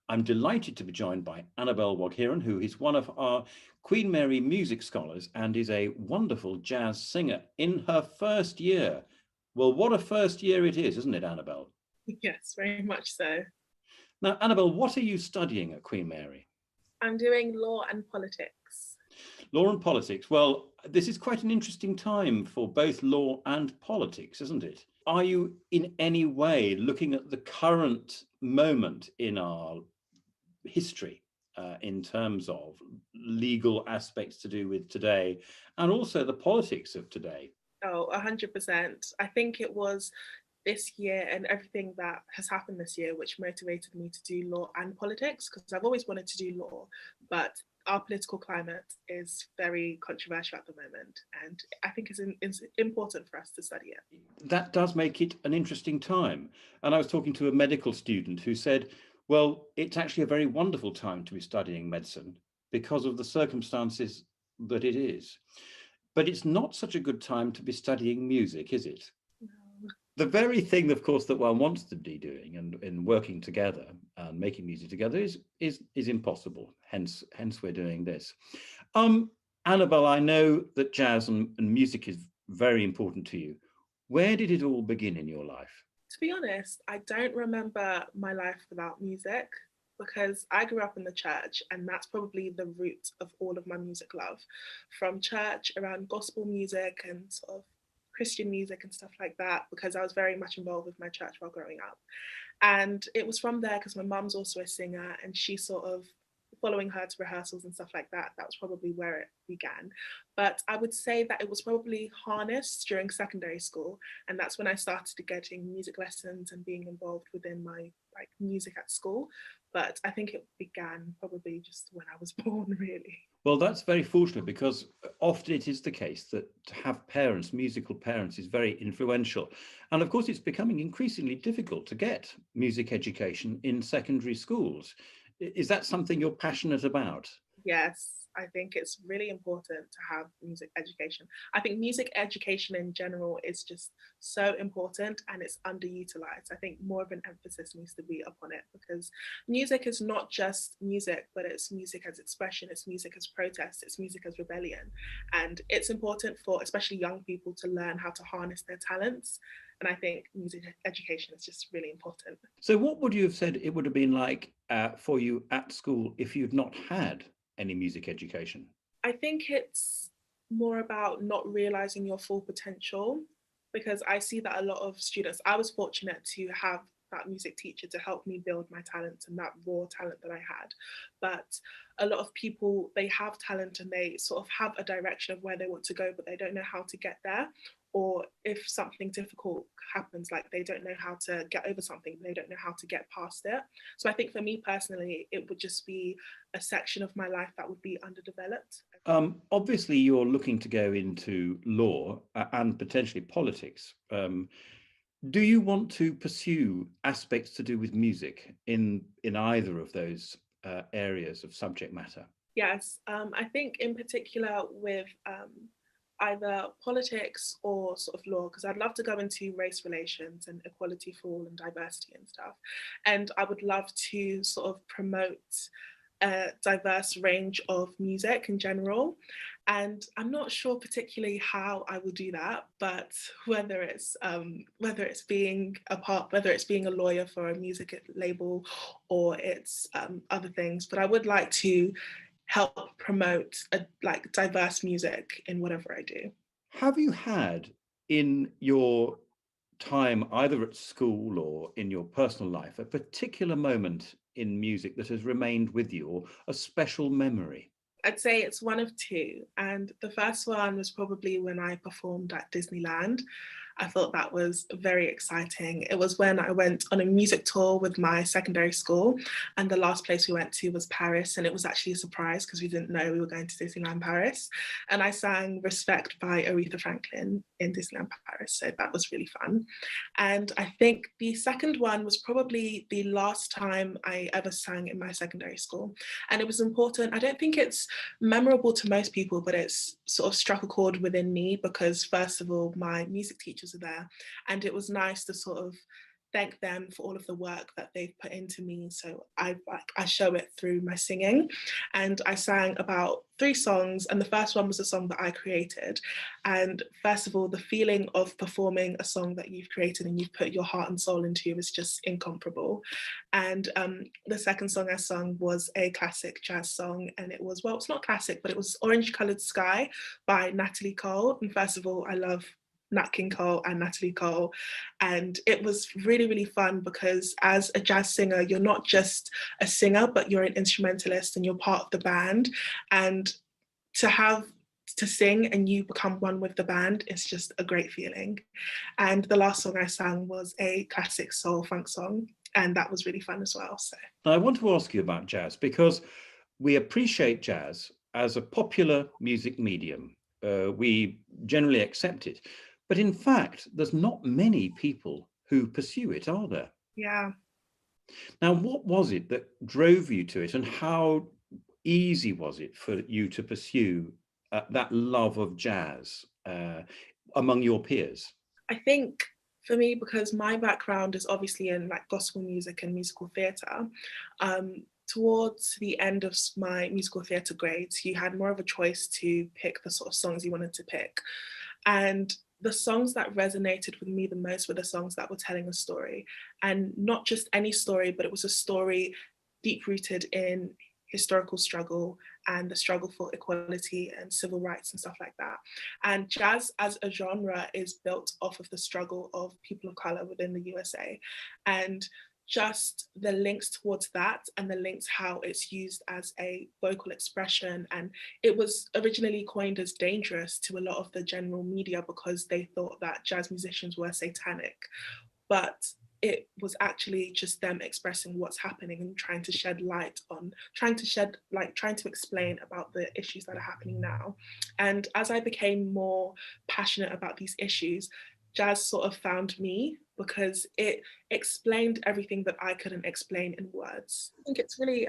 I'm delighted to be joined by Annabelle Woghiren, who is one of our Queen Mary music scholars and is a wonderful jazz singer in her first year. Well, what a first year it is, isn't it, Annabelle? Yes, very much so. Now, Annabelle, what are you studying at Queen Mary? I'm doing law and politics. Law and politics. Well, this is quite an interesting time for both law and politics, isn't it? Are you in any way looking at the current moment in our history in terms of legal aspects to do with today and also the politics of today? Oh, 100%. I think it was this year and everything that has happened this year which motivated me to do law and politics, because I've always wanted to do law, but our political climate is very controversial at the moment, and I think it's important for us to study it. That does make it an interesting time. And I was talking to a medical student who said, well, it's actually a very wonderful time to be studying medicine because of the circumstances that it is. But it's not such a good time to be studying music, is it? No. The very thing, of course, that one wants to be doing and working together and making music together is impossible. Hence we're doing this. Annabelle, I know that jazz and music is very important to you. Where did it all begin in your life? To be honest, I don't remember my life without music, because I grew up in the church, and that's probably the root of all of my music love. From church, around gospel music and sort of Christian music and stuff like that, because I was very much involved with my church while growing up. And it was from there, because my mum's also a singer, and she sort of, following her to rehearsals and stuff like that, that was probably where it began. But I would say that it was probably harnessed during secondary school, and that's when I started getting music lessons and being involved within my music at school. But I think it began probably just when I was born, really. Well, that's very fortunate, because often it is the case that to have parents, musical parents, is very influential. And of course, it's becoming increasingly difficult to get music education in secondary schools. Is that something you're passionate about? Yes, I think it's really important to have music education. I think music education in general is just so important, and it's underutilized. I think more of an emphasis needs to be upon it, because music is not just music, but it's music as expression, it's music as protest, it's music as rebellion. And it's important for especially young people to learn how to harness their talents. And I think music education is just really important. So what would you have said it would have been like for you at school if you'd not had any music education? I think it's more about not realizing your full potential, because I see that a lot of students, I was fortunate to have that music teacher to help me build my talent and that raw talent that I had. But a lot of people, they have talent and they sort of have a direction of where they want to go, but they don't know how to get there. Or if something difficult happens, like they don't know how to get over something, they don't know how to get past it. So I think for me personally, it would just be a section of my life that would be underdeveloped. Obviously, you're looking to go into law and potentially politics. Do you want to pursue aspects to do with music in either of those areas of subject matter? Yes, I think in particular with either politics or sort of law, because I'd love to go into race relations and equality for all and diversity and stuff. And I would love to sort of promote a diverse range of music in general. And I'm not sure particularly how I will do that, but whether it's being a lawyer for a music label, or it's other things. But I would like to help promote diverse music in whatever I do. Have you had in your time, either at school or in your personal life, a particular moment in music that has remained with you, or a special memory? I'd say it's one of two. And the first one was probably when I performed at Disneyland. I thought that was very exciting. It was when I went on a music tour with my secondary school, and the last place we went to was Paris. And it was actually a surprise because we didn't know we were going to Disneyland Paris. And I sang Respect by Aretha Franklin in Disneyland Paris. So that was really fun. And I think the second one was probably the last time I ever sang in my secondary school. And it was important. I don't think it's memorable to most people, but it's sort of struck a chord within me because, first of all, my music teachers are there, and it was nice to sort of thank them for all of the work that they've put into me. So I show it through my singing, and I sang about 3 songs, and the first one was a song that I created. And first of all, the feeling of performing a song that you've created and you've put your heart and soul into is just incomparable. And the second song I sung was a classic jazz song, and it was, well, it's not classic, but it was Orange Coloured Sky by Natalie Cole. And first of all, I love Nat King Cole and Natalie Cole. And it was really, really fun because as a jazz singer, you're not just a singer, but you're an instrumentalist and you're part of the band. And to sing and you become one with the band is just a great feeling. And the last song I sang was a classic soul funk song, and that was really fun as well. So now I want to ask you about jazz, because we appreciate jazz as a popular music medium. We generally accept it. But in fact, there's not many people who pursue it, are there? yeah. Now, what was it that drove you to it, and how easy was it for you to pursue that love of jazz among your peers? I think for me, because my background is obviously in like gospel music and musical theatre, towards the end of my musical theatre grades, you had more of a choice to pick the sort of songs you wanted to pick. And the songs that resonated with me the most were the songs that were telling a story, and not just any story, but it was a story deep rooted in historical struggle and the struggle for equality and civil rights and stuff like that. And jazz as a genre is built off of the struggle of people of color within the USA. And just the links towards that and the links how it's used as a vocal expression. And it was originally coined as dangerous to a lot of the general media because they thought that jazz musicians were satanic. But it was actually just them expressing what's happening and trying to explain about the issues that are happening now. And as I became more passionate about these issues, jazz sort of found me because it explained everything that I couldn't explain in words. I think it's really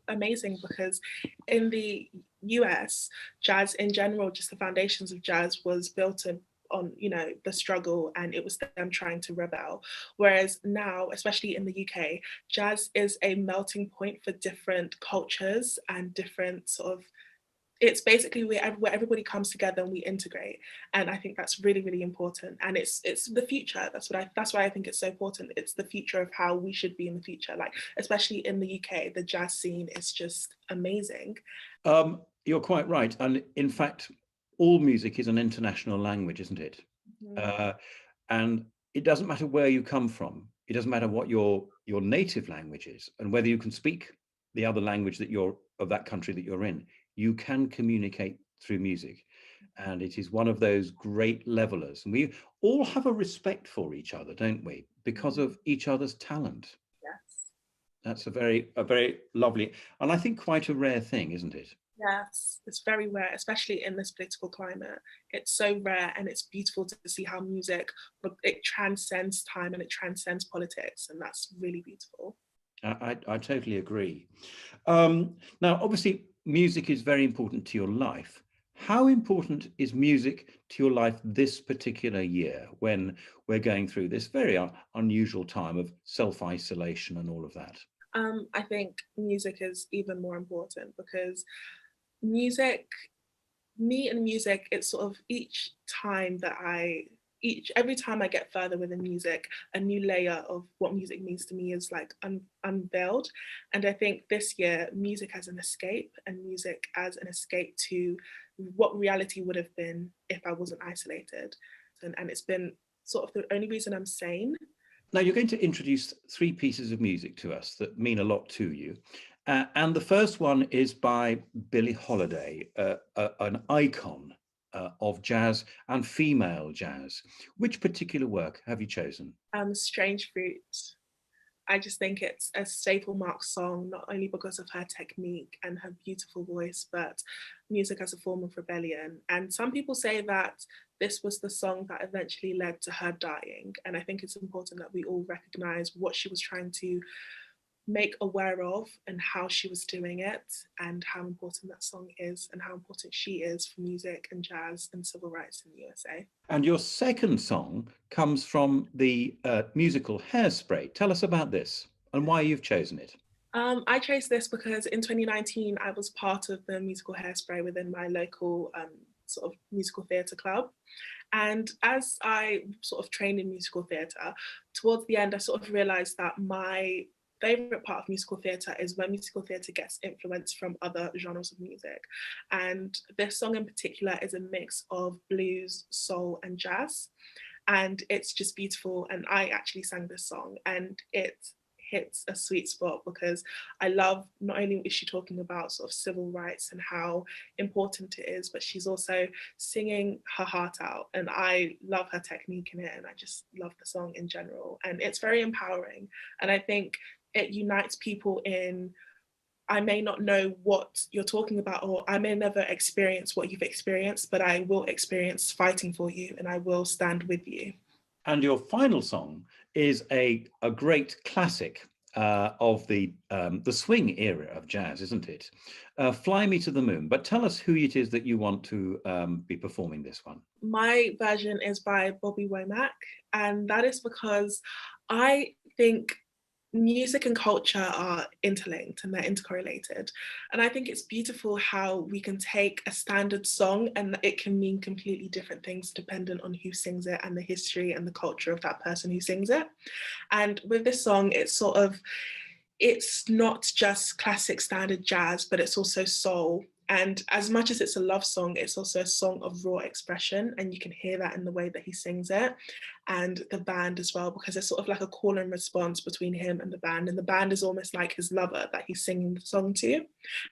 amazing because in the US, jazz in general, just the foundations of jazz was built on the struggle, and it was them trying to rebel. Whereas now, especially in the UK, jazz is a melting point for different cultures and different sort of, it's basically where everybody comes together and we integrate. And I think that's really, really important. And it's the future. That's why I think it's so important. It's the future of how we should be in the future. Like, especially in the UK, the jazz scene is just amazing. You're quite right. And in fact, all music is an international language, isn't it? Mm-hmm. And it doesn't matter where you come from. It doesn't matter what your native language is and whether you can speak the other language of that country that you're in. You can communicate through music. And it is one of those great levelers. And we all have a respect for each other, don't we? Because of each other's talent. Yes. That's a very lovely, and I think quite a rare thing, isn't it? Yes, it's very rare, especially in this political climate. It's so rare, and it's beautiful to see how music, it transcends time and it transcends politics, and that's really beautiful. I totally agree. Now, obviously, music is very important to your life. How important is music to your life this particular year when we're going through this very unusual time of self-isolation and all of that? I think music is even more important because music, it's sort of every time I get further within music, a new layer of what music means to me is like unveiled. And I think this year, music as an escape, and music as an escape to what reality would have been if I wasn't isolated. And it's been sort of the only reason I'm sane. Now, you're going to introduce 3 pieces of music to us that mean a lot to you. And the first one is by Billie Holiday, an icon of jazz and female jazz. Which particular work have you chosen? Strange Fruit. I just think it's a staple mark song, not only because of her technique and her beautiful voice, but music as a form of rebellion. And some people say that this was the song that eventually led to her dying. And I think it's important that we all recognize what she was trying to make aware of and how she was doing it and how important that song is and how important she is for music and jazz and civil rights in the USA. And your second song comes from the musical Hairspray. Tell us about this and why you've chosen it. I chose this because in 2019 I was part of the musical Hairspray within my local sort of musical theatre club. And as I sort of trained in musical theatre, towards the end I sort of realised that my favourite part of musical theatre is when musical theatre gets influence from other genres of music. And this song in particular is a mix of blues, soul and jazz. And it's just beautiful. And I actually sang this song and it hits a sweet spot because I love, not only is she talking about sort of civil rights and how important it is, but she's also singing her heart out. And I love her technique in it. And I just love the song in general. And it's very empowering. And I think it unites people in, I may not know what you're talking about, or I may never experience what you've experienced, but I will experience fighting for you and I will stand with you. And your final song is a great classic of the swing era of jazz, isn't it? Fly Me to the Moon. But tell us who it is that you want to be performing this one. My version is by Bobby Womack, and that is because I think music and culture are interlinked and they're intercorrelated. And I think it's beautiful how we can take a standard song and it can mean completely different things dependent on who sings it and the history and the culture of that person who sings it. And with this song, it's not just classic standard jazz, but it's also soul. And as much as it's a love song, it's also a song of raw expression. And you can hear that in the way that he sings it and the band as well, because it's sort of like a call and response between him and the band. And the band is almost like his lover that he's singing the song to.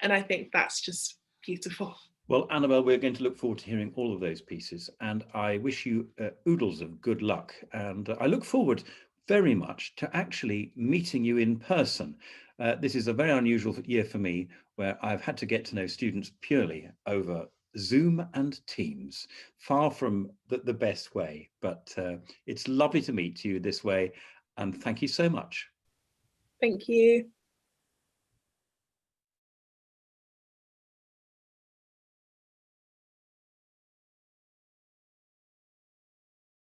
And I think that's just beautiful. Well, Annabelle, we're going to look forward to hearing all of those pieces. And I wish you oodles of good luck. And I look forward very much to actually meeting you in person. This is a very unusual year for me where I've had to get to know students purely over Zoom and Teams, far from the best way, but it's lovely to meet you this way. And thank you so much. Thank you.